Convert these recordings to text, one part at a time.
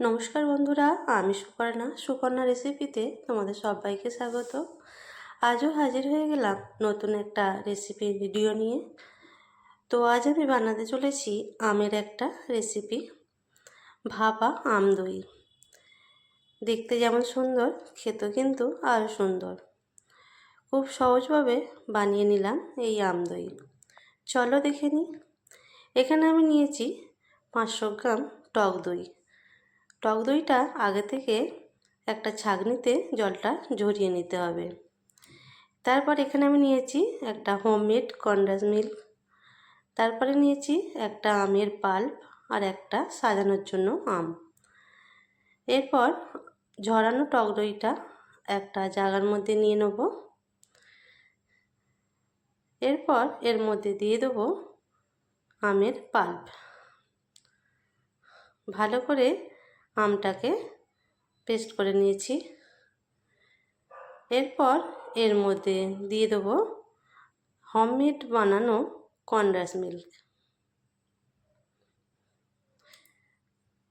নমস্কার বন্ধুরা, আমি সুকন্যা রেসিপিতে তোমাদের সবাইকে স্বাগত। আজও হাজির হয়ে গেলাম নতুন একটা রেসিপি ভিডিও নিয়ে। তো আজ আমি বানাতে চলেছি আমের একটা রেসিপি, ভাপা আম দই। দেখতে যেমন সুন্দর, খেতেও কিন্তু আরও সুন্দর। খুব সহজভাবে বানিয়ে নিলাম এই আম দই। চলো দেখে নিই। এখানে আমি নিয়েছি 500 গ্রাম টক দই। টক দইটা আগে থেকে একটা ছাঁকনিতে জলটা ঝরিয়ে নিতে হবে। তারপর এখানে আমি নিয়েছি একটা হোমমেড কনডেন্স মিল্ক। তারপরে নিয়েছি একটা আমের পাল্প আর একটা সাজানোর জন্য আম। এরপর ঝরানো টক দইটা একটা জায়গার মধ্যে নিয়ে নেব। এরপর এর মধ্যে দিয়ে দেবো আমের পাল্প। ভালো করে আমটাকে পেস্ট করে নিয়েছি। এরপর এর মধ্যে দিয়ে দেবো হোমমেড বানানো কনডেন্স মিল্ক।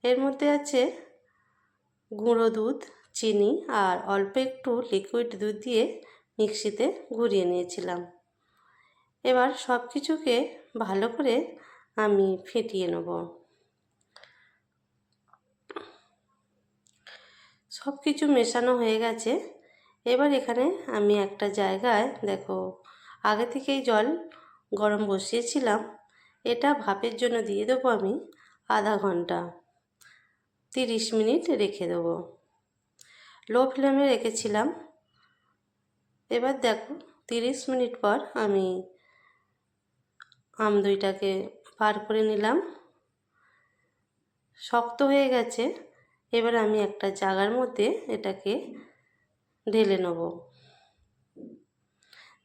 এর মধ্যে আছে গুঁড়ো দুধ, চিনি আর অল্প একটু লিকুইড দুধ দিয়ে মিক্সিতে ঘুরিয়ে নিয়েছিলাম। এবার সব কিছুকে ভালো করে আমি ফেটিয়ে নেব। সব কিছু মেশানো হয়ে গেছে। এবার এখানে আমি একটা জায়গায় দেখো আগে থেকেই জল গরম বসিয়েছিলাম। এটা ভাপের জন্য দিয়ে দেবো আমি আধা ঘন্টা, 30 মিনিট রেখে দেবো। লো ফ্লেমে রেখেছিলাম। এবার দেখো 30 মিনিট পর আমি আম দইটাকে বার করে নিলাম। শক্ত হয়ে গেছে। এবার আমি একটা জায়গার মধ্যে এটাকে ঢেলে নেব।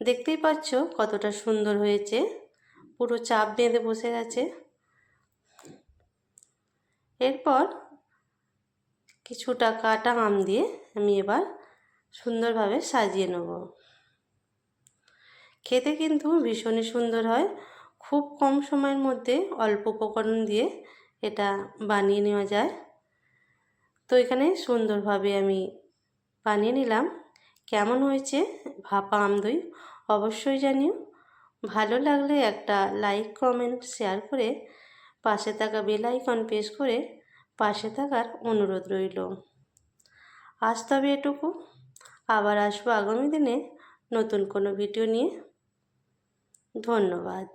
দেখতেই পাচ্ছ কতটা সুন্দর হয়েছে, পুরো চাপ বেঁধে বসে গেছে। এরপর কিছুটা কাটা আম দিয়ে আমি এবার সুন্দরভাবে সাজিয়ে নেব। খেতে কিন্তু ভীষণই সুন্দর হয়। খুব কম সময়ের মধ্যে অল্প উপকরণ দিয়ে এটা বানিয়ে নেওয়া যায়। তো এখানে সুন্দরভাবে আমি বানিয়ে নিলাম। কেমন হয়েছে ভাপা আম দই অবশ্যই জানিও। ভালো লাগলে একটা লাইক, কমেন্ট, শেয়ার করে পাশে থাকা বেল আইকন প্রেস করে পাশে থাকার অনুরোধ রইল। আজ তবে এটুকু। আবার আসবো আগামী দিনে নতুন কোনো ভিডিও নিয়ে। ধন্যবাদ।